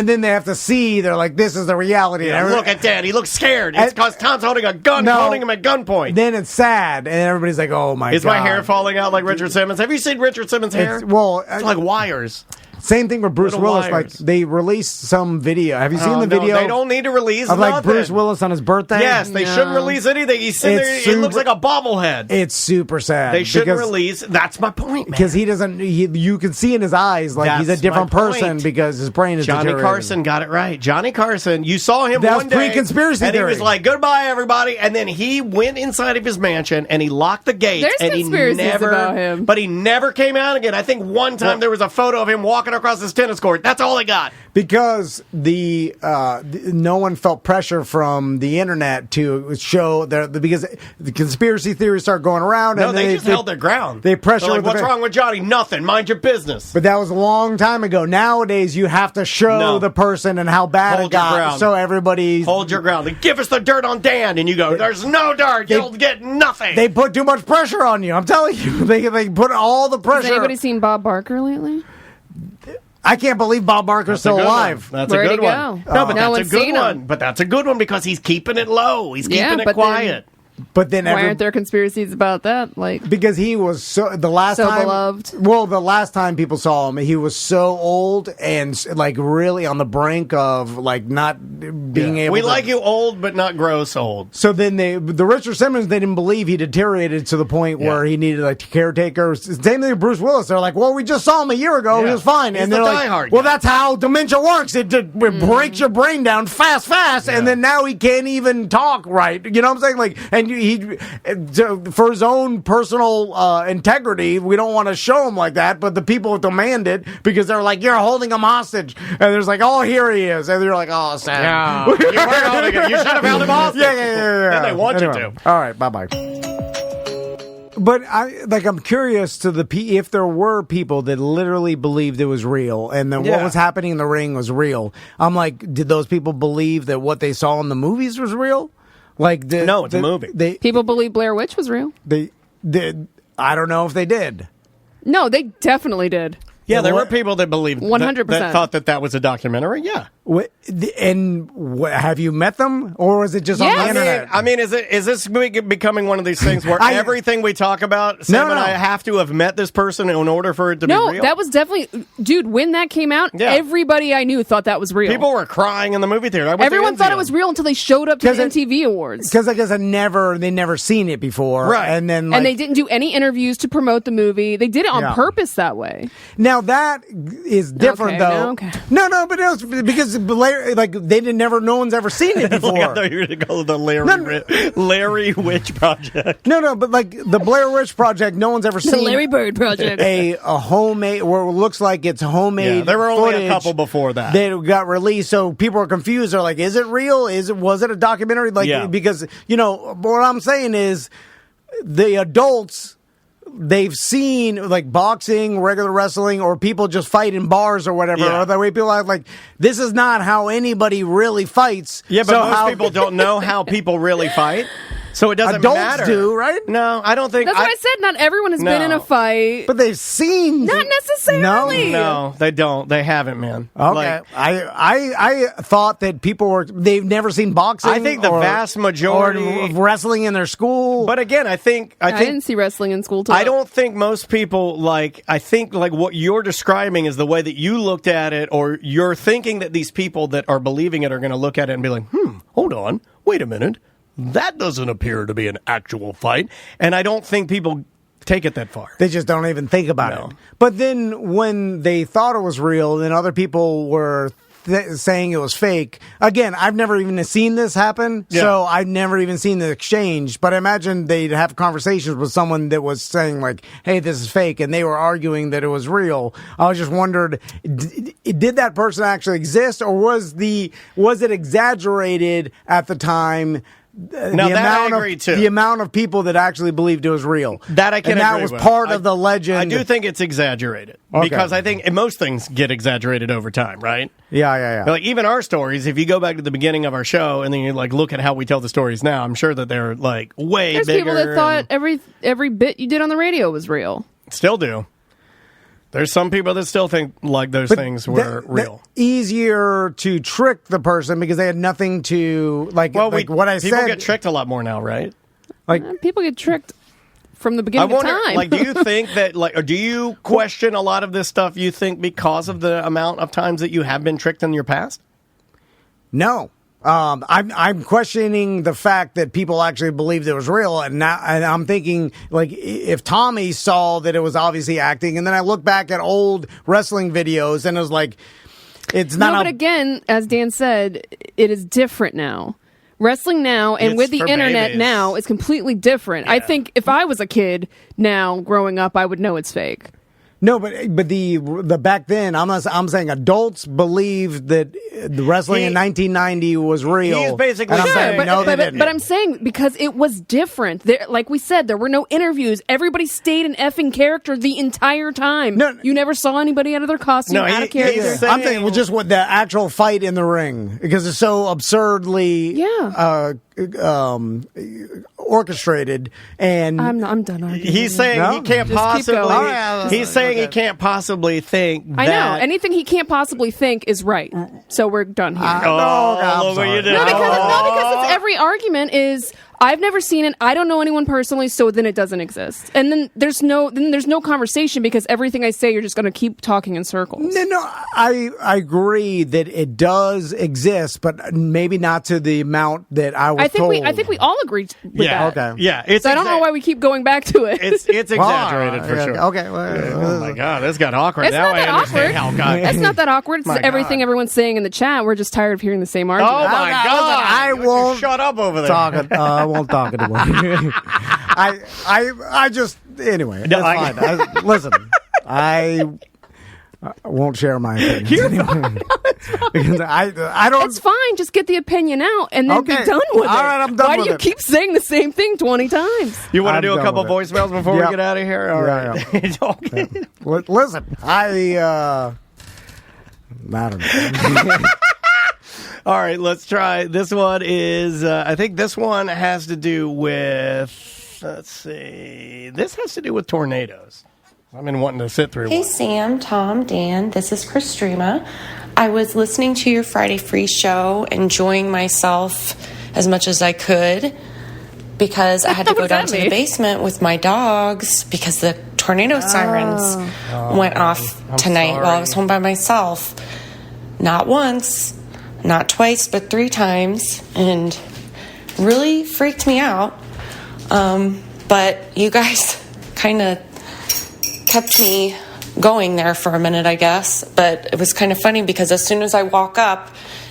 then they have to see. They're like, this is the reality. Yeah, look at Dad. He looks scared. It's because Tom's holding a gun, holding him at gunpoint. Then it's sad, and everybody's like, "Oh my god!" Is my hair falling out like Richard Simmons? Have you seen Richard Simmons' hair? It's like wires. Same thing with Bruce Willis. Like they released some video. Have you seen the video? They don't need to release of nothing. Like Bruce Willis on his birthday. Yes, they shouldn't release anything. He's sitting there. It looks like a bobblehead. It's super sad. They shouldn't release. That's my point, man. Because he doesn't. You can see in his eyes like he's a different person because his brain is. Johnny Carson got it right. Johnny Carson. You saw him one day. Pre-conspiracy and theory. He was like, "Goodbye, everybody," and then he went inside of his mansion and he locked the gates. There's and conspiracies he never, about him. But he never came out again. I think one time there was a photo of him walking across his tennis court. That's all I got. Because no one felt pressure from the internet to show because the conspiracy theories start going around. No, and they just held their ground. They pressure. Like, what's wrong with Johnny? Nothing. Mind your business. But that was a long time ago. Nowadays, you have to show the person and how bad it got, so everybody hold your ground. They give us the dirt on Dan, and you go, "There's no dirt. You'll get nothing." They put too much pressure on you. I'm telling you, they put all the pressure. Has anybody seen Bob Barker lately? I can't believe Bob Barker's still alive. That's Where'd a good he one. go? No, but No that's a one's good seen him. one. But that's a good one because he's keeping it low. He's keeping it but quiet. But then Why aren't there conspiracies about that? Like, because he was the last So time beloved. Well, the last time people saw him, he was so old and like really on the brink of like not being able. We to, like you old, but not gross old. So then the Richard Simmons, they didn't believe he deteriorated to the point where he needed a caretaker. Same thing with Bruce Willis. They're like, well, we just saw him a year ago. He was fine. He's and the they're like, diehard well, guy. that's how dementia works. It breaks your brain down fast. And then now he can't even talk right. You know what I'm saying? Like, and he for his own personal integrity, we don't want to show him like that. But the people demand it because they're like, you're holding him hostage. And there's like, oh, here he is. And they're like, oh, Sam. Yeah. You weren't holding it. You should have held him hostage. Yeah. And they want you Anyway. to. All right, bye-bye. But I'm curious to if there were people that literally believed it was real and then what was happening in the ring was real. I'm like, did those people believe that what they saw in the movies was real? Like, No, it's a movie. people believe Blair Witch was real. They I don't know if they did. No, they definitely did. Yeah, there were people that believed 100%. that thought that was a documentary. Yeah. Have you met them, or was it just on the Yes. internet? I mean, is this becoming one of these things where everything we talk about, Sam and I have to have met this person in order for it to be real? No, that was definitely, dude. When that came out, everybody I knew thought that was real. People were crying in the movie theater. Everyone thought it was real until they showed up to the MTV Awards. Because I guess they never seen it before, right? And then and they didn't do any interviews to promote the movie. They did it on purpose that way. Now that is different, though. No, but it was because no one's ever seen it before. I thought you were going to go the Larry Witch Project. No, but like the Blair Witch Project, no one's ever seen. The Larry Bird Project. A homemade, where it looks like it's homemade. Yeah, there were only a footage couple before that. They got released, so people are confused. They're like, "Is it real? Was it a documentary?" Like, because what I'm saying is, the adults. They've seen like boxing, regular wrestling, or people just fight in bars or whatever. Or the way people act like this is not how anybody really fights. Yeah, but most people don't know how people really fight. So it doesn't Adults matter. do, right? No, I don't think. That's what I said. Not everyone has been in a fight. But they've seen. Not necessarily. No, they don't. They haven't, man. Okay. Like, I thought that they've never seen boxing. I think the vast majority of wrestling in their school. But again, I didn't see wrestling in school. I don't think most people I think what you're describing is the way that you looked at it, or you're thinking that these people that are believing it are going to look at it and be like, hold on, wait a minute. That doesn't appear to be an actual fight. And I don't think people take it that far. They just don't even think about it. But then when they thought it was real, then other people were saying it was fake. Again, I've never even seen this happen, so I've never even seen the exchange. But I imagine they'd have conversations with someone that was saying like, hey, this is fake, and they were arguing that it was real. I just wondered, did that person actually exist, or was it exaggerated at the time? The amount of people that actually believed it was real. That I can agree with. And that was part of the legend. I do think it's exaggerated. Because I think most things get exaggerated over time, right? Yeah. Like even our stories, if you go back to the beginning of our show and then you look at how we tell the stories now, I'm sure that they're way There's bigger. There's people that thought every bit you did on the radio was real. Still do. There's some people that still think those things were real. Easier to trick the person because they had nothing to what I said. People get tricked a lot more now, right? People get tricked from the beginning of time. Do you think that or do you question a lot of this stuff? You think because of the amount of times that you have been tricked in your past? No. I'm questioning the fact that people actually believed it was real, and I'm thinking if Tommy saw that it was obviously acting, and then I look back at old wrestling videos and it was like it's not. No, but again, as Dan said, it is different now. Wrestling now and with the internet now is completely different. Yeah. I think if I was a kid now growing up, I would know it's fake. No, but the back then, I'm saying adults believed that the wrestling in 1990 was real. He's basically but I'm saying because it was different. Like we said, there were no interviews. Everybody stayed in effing character the entire time. No, you never saw anybody out of their costume, out of character. I'm saying just what the actual fight in the ring because it's so absurdly orchestrated, and I'm done arguing. He's saying he can't possibly. He's saying he can't possibly think. I know anything he can't possibly think is right. So we're done here. Look what you did. No, because it's every argument is. I've never seen it. I don't know anyone personally, so then it doesn't exist. And then there's no conversation because everything I say, you're just going to keep talking in circles. No, I agree that it does exist, but maybe not to the amount that I was told. I think we all agree with that. Okay. Yeah, so I don't know why we keep going back to it. It's exaggerated for sure. Okay. Oh my God, this got awkward. It's now not that I understand awkward. how It's not that awkward. It's everything everyone's saying in the chat. We're just tired of hearing the same argument. Oh my God! I won't shut up over there. I won't talk anymore. I just anyway. That's fine. Listen, I won't share my opinion anyway. Because I don't. It's fine. Just get the opinion out and then be done with it. All right, I'm done. Why do you keep saying the same thing 20 times? You want to do a couple voicemails before we get out of here? All right. Okay. Listen, I don't know. All right, let's try. This one is, I think this one has to do with, let's see, this has to do with tornadoes. I've been wanting to sit through Hey, one. Sam, Tom, Dan, this is Christrema. I was listening to your Friday Free show, enjoying myself as much as I could because I had to go down to the basement with my dogs because the tornado sirens went off tonight while I was home by myself. Not once. Not twice, but 3 times, and really freaked me out. But you guys kind of kept me going there for a minute, I guess. But it was kind of funny because as soon as I walk up,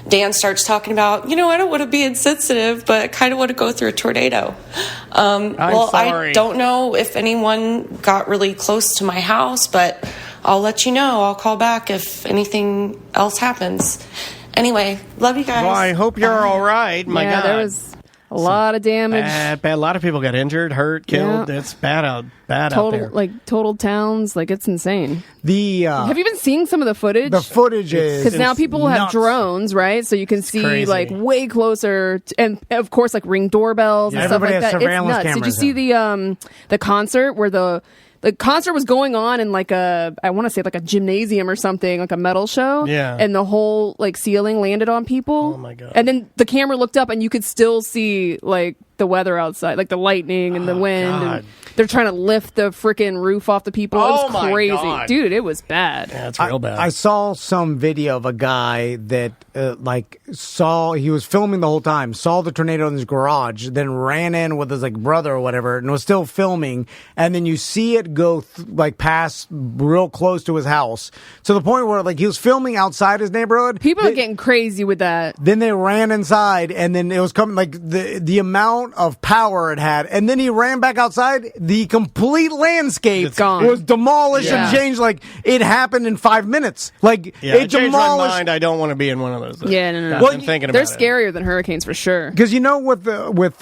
Dan starts talking about, I don't want to be insensitive, but I kind of want to go through a tornado. I don't know if anyone got really close to my house, but I'll let you know. I'll call back if anything else happens. Anyway, love you guys. Well, I hope you're all right. My God. There was a lot of damage. Bad. A lot of people got injured, hurt, killed. Yeah. It's bad out there. Total towns. It's insane. Have you been seeing some of the footage? The footage is because now people have drones, right? So you can see way closer, and of course Ring doorbells and stuff like that. It's nuts. Did you see the concert where the concert was going on in I want to say a gymnasium or something, like a metal show. Yeah. And the whole ceiling landed on people. Oh my God. And then the camera looked up and you could still see the weather outside, the lightning and the wind. God. And they're trying to lift the freaking roof off the people. It was crazy. God. Dude, it was bad. Yeah, it's real bad. I saw some video of a guy that he was filming the whole time, saw the tornado in his garage, then ran in with his brother or whatever, and was still filming. And then you see it go past real close to his house to the point where he was filming outside his neighborhood. People are getting crazy with that. Then they ran inside, and then it was coming the amount of power it had, and then he ran back outside. The complete landscape was demolished and changed. It happened in 5 minutes. It changed demolished. my mind. I don't want to be in one of those. Yeah, no. Well, I'm thinking about they're scarier than hurricanes for sure. Because with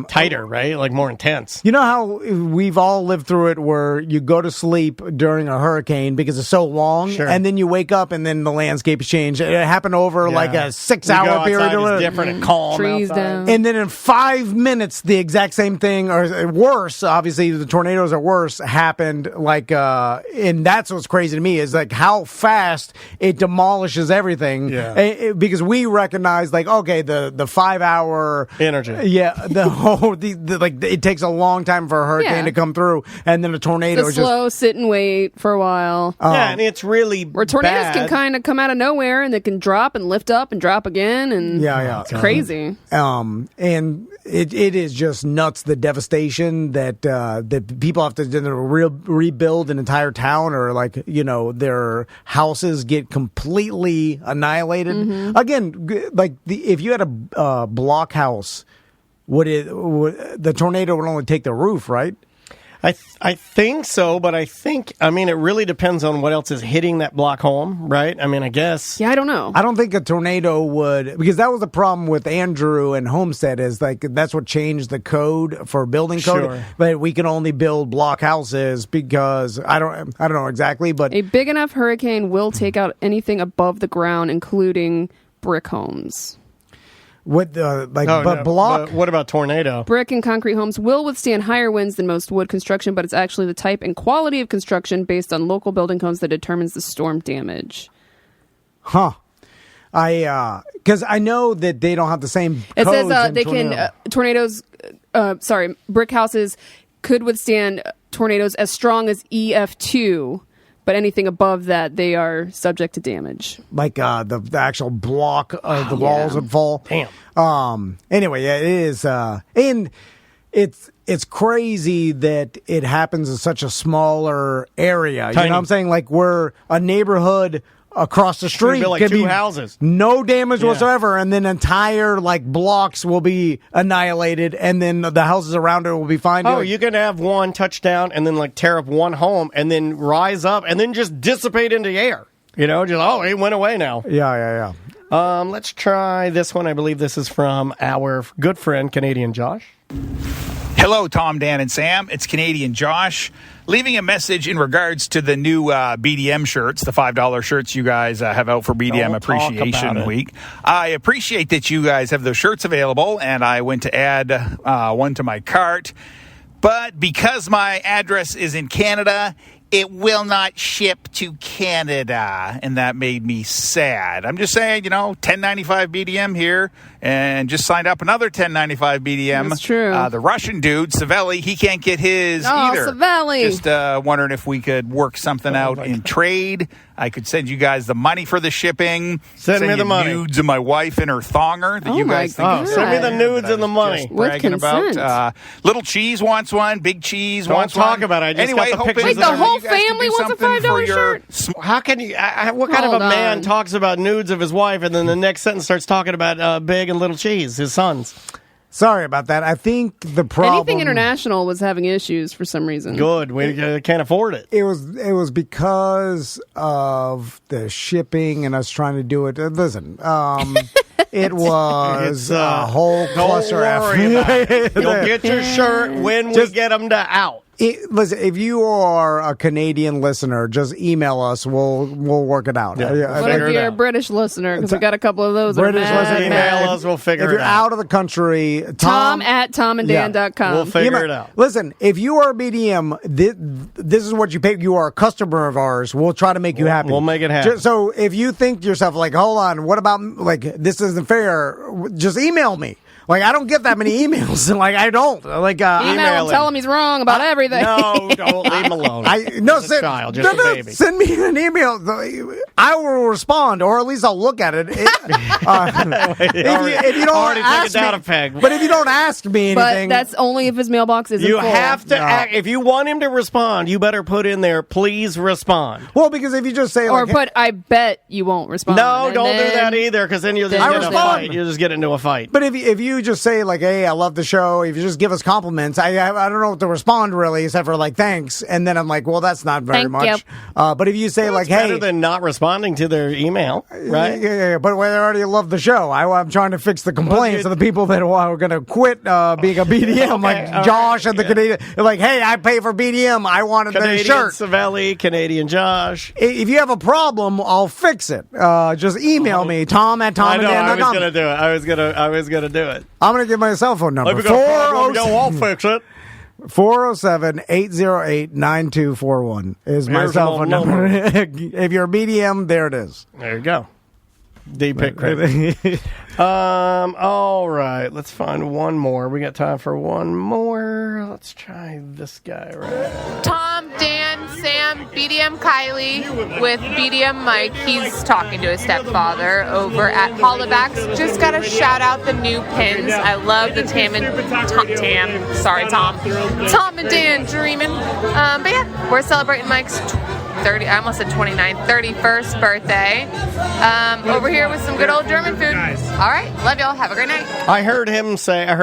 tighter, right? More intense. You know how we've all lived through it, where you go to sleep during a hurricane because it's so long, and then you wake up and then the landscape's changed. It happened over a 6-hour period. It's different and calm. Trees outside. down. And then in 5 minutes, the exact same thing, or worse, obviously the tornadoes are worse, happened. And that's what's crazy to me is how fast it demolishes everything. Yeah. Because we recognize the 5-hour energy. Yeah. The whole it takes a long time for a hurricane to come through, and then a tornado it's slow, sit and wait for a while. And it's really where tornadoes can kind of come out of nowhere and they can drop and lift up and drop again, and it's crazy. And it is just nuts, the devastation that people have to rebuild an entire town, or their houses get completely annihilated. Mm-hmm. Again, if you had a block house, the tornado would only take the roof, right? I think so, but it really depends on what else is hitting that block home, right? I guess. Yeah, I don't know. I don't think a tornado would, because that was the problem with Andrew and Homestead, is that's what changed the code for building code. Sure. But we can only build block houses because I don't know exactly, but a big enough hurricane will take out anything above the ground, including brick homes. With block. What about tornado? Brick and concrete homes will withstand higher winds than most wood construction, but it's actually the type and quality of construction based on local building codes that determines the storm damage. Huh. Because I know that they don't have the same It codes says in they tornado. brick houses could withstand tornadoes as strong as EF2, but anything above that, they are subject to damage. Like the actual block of the walls would fall. Damn. Anyway, yeah, it is. And it's crazy that it happens in such a smaller area. Tiny. You know what I'm saying? Like we're a neighborhood across the street be like could two be houses, no damage whatsoever, and then entire blocks will be annihilated, and then the houses around it will be fine. Oh, you can have one touchdown and then tear up one home and then rise up and then just dissipate into the air. It went away now. Yeah. Let's try this one. I believe this is from our good friend Canadian Josh. Hello, Tom, Dan, and Sam. It's Canadian Josh, leaving a message in regards to the new BDM shirts, the $5 shirts you guys have out for BDM Appreciation Week. I appreciate that you guys have those shirts available, and I went to add one to my cart. But because my address is in Canada, it will not ship to Canada, and that made me sad. I'm just saying, $10.95 BDM here, and just signed up another $10.95 BDM. That's true. The Russian dude, Savelli, he can't get his either. Savelli. Just wondering if we could work something out in trade. I could send you guys the money for the shipping. Send me the money. Nudes of my wife and her thonger that you guys think. Send me the nudes and the money. With consent. Little Cheese wants one. Big Cheese wants one. Don't talk about it. I just got the pictures. Wait, the whole family wants a $5 shirt? How can you? What kind of a man talks about nudes of his wife and then the next sentence starts talking about Big and Little Cheese, his sons? Sorry about that. I think the problem... Anything international was having issues for some reason. Good. We can't afford it. It was because of the shipping and us trying to do it. Listen, it was a whole cluster. You'll get your shirt when we get them out. Listen, if you are a Canadian listener, just email us. We'll work it out. Yeah, what if you're a British listener? Because we got a couple of those. British listeners, email us. We'll figure it out. If you're out of the country, Tom at TomandDan.com. We'll figure it out. Listen, if you are a BDM, this is what you pay. You are a customer of ours. We'll try to make you happy. We'll make it happen. So if you think to yourself, hold on, what about this isn't fair? Just email me. I don't get that many emails. I don't. Email him, tell him he's wrong about everything. No, don't leave him alone. Send a baby. Send me an email. I will respond, or at least I'll look at it. If you don't ask down a peg. But if you don't ask me anything, but that's only if his mailbox isn't you full. have to act, if you want him to respond, you better put in there, please respond. Well, because if you just say put, I bet you won't respond. No, don't do that either, because then you'll just get in a fight. You'll just get into a fight. But if you just say hey, I love the show, if you just give us compliments, I don't know what to respond really, except for thanks, and then I'm well, that's not very much. But if you say hey, better than not responding to their email, right? Yeah. But they already love the show. I'm trying to fix the complaints of the people that are going to quit being a BDM, Josh and the Canadian. Hey, I pay for BDM. I wanted the shirt. Savelli, Canadian Josh. If you have a problem, I'll fix it. Just email me, Tom at TomandDan.com. I was going to do it. I was going to do it. I'm going to give my cell phone number. I'll fix it. 407-808-9241 is my cell phone number. If you're a BDM, there it is. There you go. D-Pick credit. All right. Let's find one more. We got time for one more. Let's try this guy right. Tom, Dan, Sam, BDM Kylie with BDM Mike. He's talking to his stepfather over at Hollowbacks. Just got to shout out the new pins. I love the Tom and Dan dreaming. But yeah, we're celebrating Mike's 31st birthday. Over here with some good old German food. All right, love y'all. Have a great night. I heard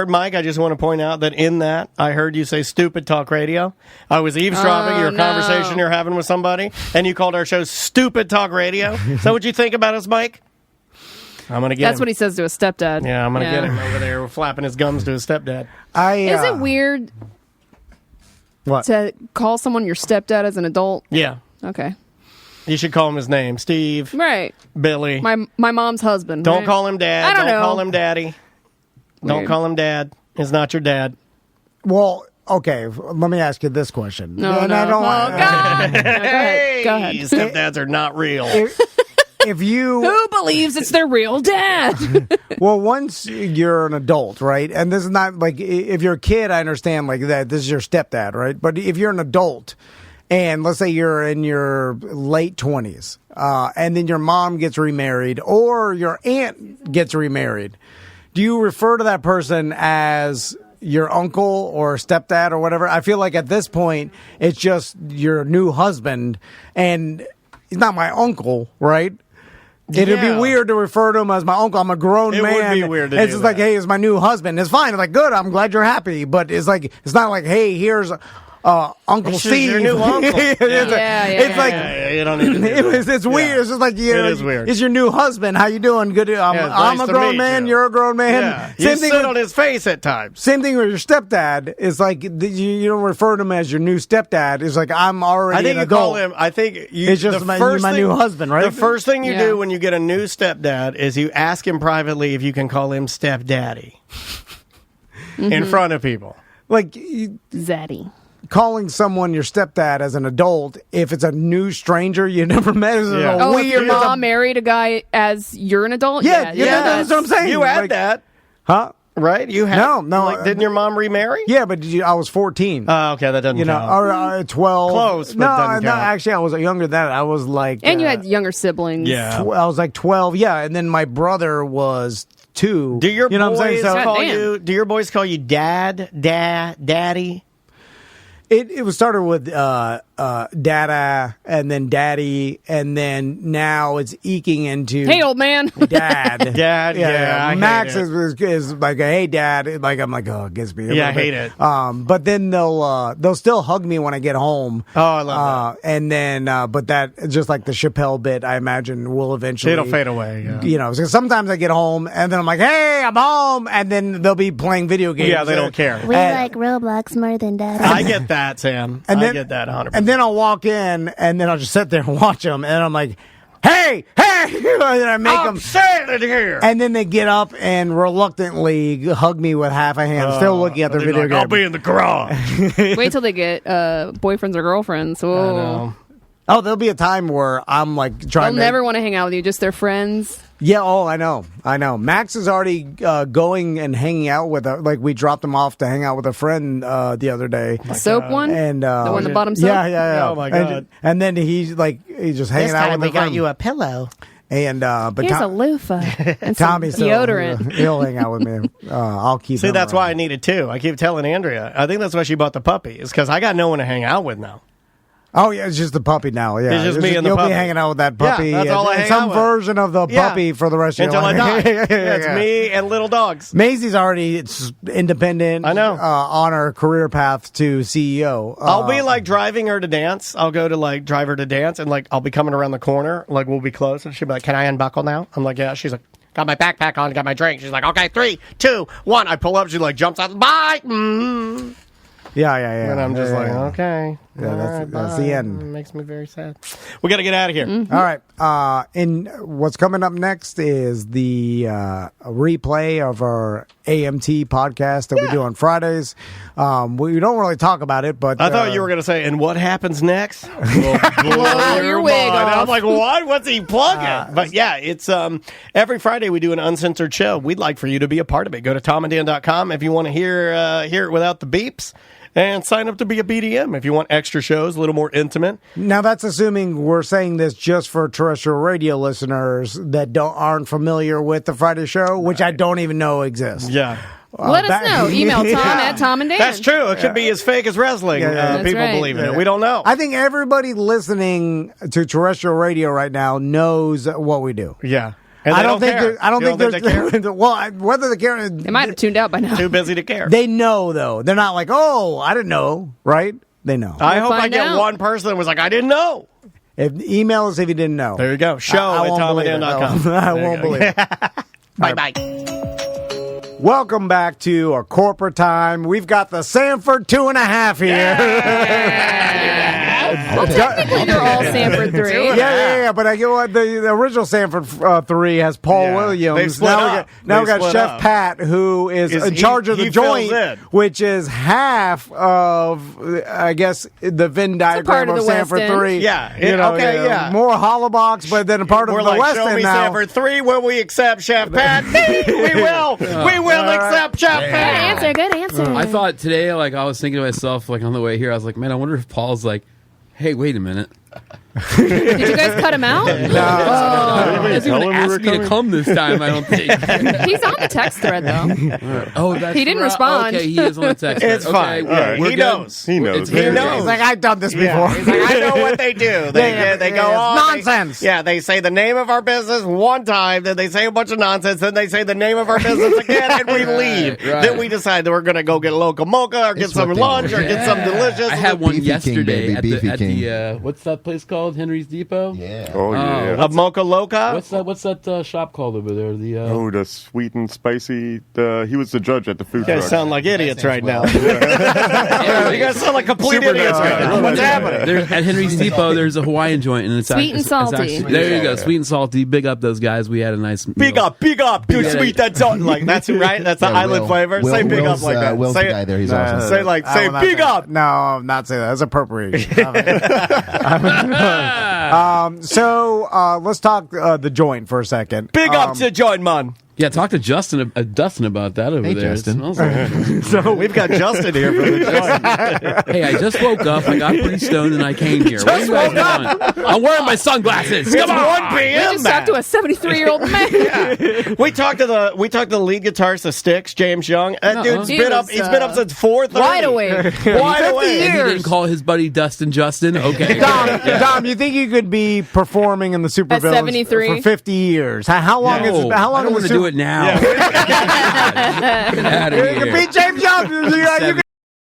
Mike, I just want to point out that in that, I heard you say Stupid Talk Radio. I was eavesdropping your conversation you're having with somebody, and you called our show Stupid Talk Radio. Is that what you think about us, Mike? I'm going to get That's what he says to his stepdad. Yeah, I'm going to get him over there flapping his gums to his stepdad. Is it weird to call someone your stepdad as an adult? Yeah. Okay. You should call him his name. Steve. Right. Billy. My mom's husband. Don't call him dad. I don't know. Call him daddy. Don't call him dad. He's not your dad. Well, okay, let me ask you this question. No. I don't God. Hey, Go ahead. stepdads are not real. If you... Who believes it's their real dad? Well, once you're an adult, right? And this is not like, if you're a kid, I understand like that. This is your stepdad, right? But if you're an adult, and let's say you're in your late 20s, and then your mom gets remarried, or your aunt gets remarried, do you refer to that person as your uncle or stepdad or whatever? I feel like at this point, it's just your new husband, and he's not my uncle, right? It'd be weird to refer to him as my uncle. I'm a grown man. It would be weird to It's do just that. like, hey, it's my new husband. It's fine. It's like, good. I'm glad you're happy. But it's like, it's not like, hey, here's Uncle This is Steve. your new uncle. It's like, you don't need to do that. it's weird. It's just like, It is weird. It's your new husband. How you doing? Good. I'm nice a to grown meet man. you. You're a grown man. Yeah. Same You thing sit with, on his face at times. Same thing with your stepdad. It's like you don't refer to him as your new stepdad. It's like, I'm already I think an you adult. call him. I think It's just the my first thing- new husband, right? The first thing you Yeah. do when you get a new stepdad is you ask him privately if you can call him stepdaddy in front of people. Like, Zaddy. calling someone your stepdad as an adult, if it's a new stranger you never met, is Yeah. a Oh, if weird. your mom married a guy as you're an adult? Yeah, that's what I'm saying. You had Like, that, huh? right? You had No, Like, didn't your mom remarry? Yeah, but I was 14. Oh, okay, that doesn't you know, count. or 12. Close, but no, doesn't no. count. Actually, I was younger than that. I was like, And you had younger siblings. Yeah. I was like 12. Yeah, and then my brother was 2. Do your you know boys what I'm saying? So call Goddamn. you? Do your boys call you daddy? it was started with dada, and then daddy, and then now it's eking into Hey, old man. dad. Dad, yeah, I hate Max it. is like, hey, dad. Like, I'm like, oh, it gets me. a Yeah, I little hate bit. it. But then they'll still hug me when I get home. Oh, I love And then, but that just like the Chappelle bit, I imagine will eventually It'll fade away. Yeah. You know, so sometimes I get home and then I'm like, hey, I'm home, and then they'll be playing video games. Yeah, they don't care. We And- like Roblox more than Daddy. I get that, Sam. And I then- get that 100%. And then I'll walk in, and then I'll just sit there and watch them, and I'm like, hey, and then I make them. standing here. And then they get up and reluctantly hug me with half a hand, still looking at their video game. I'll be in the garage. Wait till they get boyfriends or girlfriends. I Oh, know. Oh, there'll be a time where I'm like they'll trying to. never want to hang out with you. Just their friends. Yeah, oh, I know. Max is already going and hanging out with like we dropped him off to hang out with a friend the other day. The soap one. And the one that bought him soap. Yeah. Oh, my God. And then he's just hanging out with a friend. a pillow. And but Here's a Tom, loofah and some Tommy's still- deodorant. he'll hang out with me. I'll keep. See, him that's around. why I needed two. I keep telling Andrea. I think that's why she bought the puppy. Is because I got no one to hang out with now. Oh yeah, it's just the puppy now. Yeah, It's just me and the you'll puppy. be hanging out with that puppy. Yeah, that's all I hang some out with. version of the Yeah. puppy for the rest of Until your I life. die. It's me and little dogs. Maisie's already independent. I know. On her career path to CEO. I'll be like driving her to dance. I'll go to like drive her to dance, and like I'll be coming around the corner. Like we'll be close, and she'll be like, "Can I unbuckle now?" I'm like, "Yeah." She's like, "Got my backpack on, got my drink." She's like, "Okay, 3, 2, 1." I pull up. She like jumps out. Bye. Mm. Yeah. And I'm just Yeah, like, yeah. okay. Yeah, All that's- right, that's bye. the end. It makes me very sad. We got to get out of here. Mm-hmm. All right. And what's coming up next is the replay of our AMT podcast that we do on Fridays. We don't really talk about it, but I thought you were going to say, and what happens next? Will blow your wig mind. off. I'm like, what? What's he plugging? But yeah, it's every Friday we do an uncensored show. We'd like for you to be a part of it. Go to tomanddan.com if you want to hear it without the beeps. And sign up to be a BDM if you want extra shows, a little more intimate. Now that's assuming we're saying this just for terrestrial radio listeners that aren't familiar with the Friday show, which I don't even know exists. Yeah. Let us know. Email Tom at Tom and Dan. That's true. It could be as fake as wrestling. Yeah, That's People right. believe in it. We don't know. I think everybody listening to terrestrial radio right now knows what we do. Yeah. And I they don't think care. I don't You think they care? there's well, whether they care, They might have tuned out by now. Too busy to care. they know though. They're not like, oh, I didn't know, right? They know. I hope I find get out. one person that was like, I didn't know. Email us if you didn't know. There you go. Show I at won't believe it. tomanddan.com. I won't believe it. Bye-bye. Welcome back to our corporate time. We've got the Sanford 2.5 here. Well, technically, they're all Sanford 3. Yeah. But I get what the original Sanford 3 has Paul Williams. Now we got Chef Pat, who is in charge of the joint, which is half of, I guess, the Venn diagram of Sanford 3. Yeah. More hollow box, but then a part of the West Show End me now. Sanford 3. Will we accept Chef Pat? We will. We will accept Chef Pat. Good answer. I thought today, like, I was thinking to myself, like, on the way here, I was like, man, I wonder if Paul's like, hey, wait a minute. Did you guys cut him out? No. He hasn't even asked me to come this time, I don't think. He's on the text thread, though. Oh, that's he didn't respond. Okay, he is on the text thread. It's fine. He knows. He knows. He knows. He's like, I've done this before. He's like, I know what they do. They go on. Nonsense. They say the name of our business one time, then they say a bunch of nonsense, then they say the name of our business again, and we leave. Right. Then we decide that we're going to go get a local mocha or get some lunch or get some delicious. I had one yesterday at Beefy the King. what's that place called? Henry's Depot? Yeah. Oh, yeah. A Mocha Loca? What's that shop called over there? The sweet and spicy. He was the judge at the food You truck. guys sound like idiots right now. You guys sound like complete idiots right now. What's happening? At Henry's Depot, there's a Hawaiian joint, and it's Sweet and salty. There you go, sweet and salty. Big up those guys. We had a nice meal. Big up, too sweet. That's like that's right. That's the island flavor. Say big up like that. Will's Say the guy there. He's awesome. Say big up. No, I'm not saying that. That's appropriation. So let's talk the joint for a second. Big up to joint, man. Yeah, talk to Dustin about that over there. Justin. So we've got Justin here for the joint. Hey, I just woke up. I got pretty stoned and I came here. What are you guys doing? I'm wearing my sunglasses. Come on. 1 p.m. We just talked to a 73-year-old man. We talked to the lead guitarist of Styx, James Young. That dude's been up. He's been up since 4:30. Wide awake. Wide awake. And he didn't call his buddy Dustin Justin. Okay. Dom, you think you could be performing in the Super At Villains 73? for 50 years? How long is it? How long I don't want to do it now. Get out of You here. can beat James Young. You can